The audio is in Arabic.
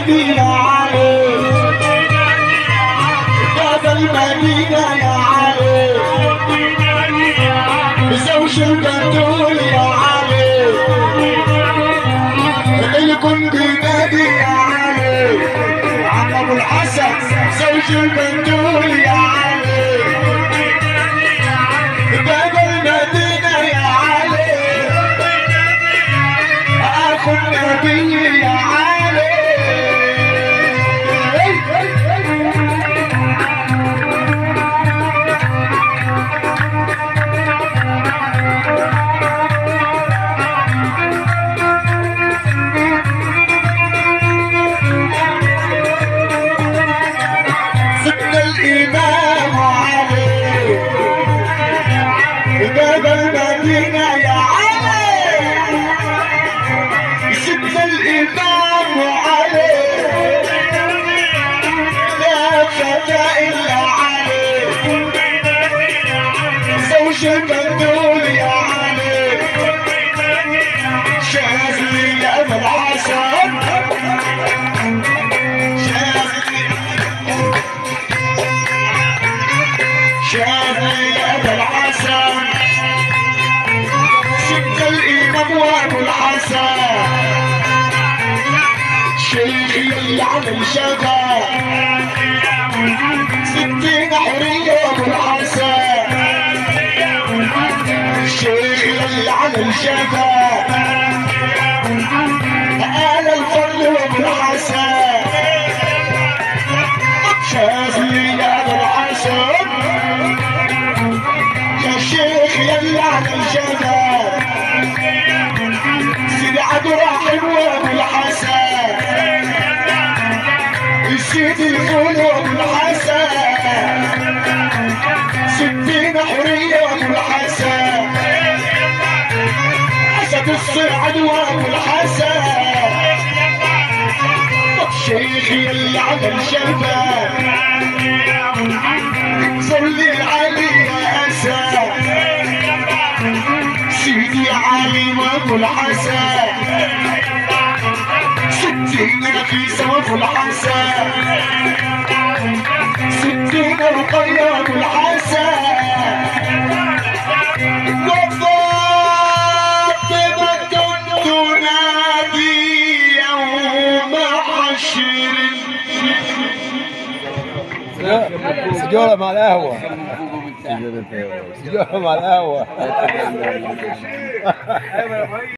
المدينة علي، باب المدينة يا علي، زوج البتول يا علي، الكل بينادي يا علي، عم ابو الحسن زوج البتول يا علي، باب المدينة يا علي، اخو النبي يا علي. سيدنا الامام علي، باب المدينة يا علي، سيدنا الامام علي، لا فتى الا علي، زوج البتول يا علي، شاذلي يا ابو الحسن، شاذلي يا ابو الحسن، سيدنا الامام وابو الحسن، شيخي اللي عمل شفا، ستين حرية ابو الحسن، شيخي اللي عمل شفا، آل الفضل وابو الحسن، شاذلي يا ابو الحسن، يا شيخ يلي عمل شفا، سيدي عبد الرحيم وابو الحسن، سيدي الفول وابو الحسن، ستين حرية وابو الحسن، اسد الصعد وابو الحسن، شيخي اللي عمل شفا، صلي علي يا اسد، سيدي علي وابو الحسن، ستين نفيسة وابو الحسن، ستين رقية وابو الحسن، وفاطمة تنادي يوم حشر. سجارة مع القهوة، سجارة مع القهوة.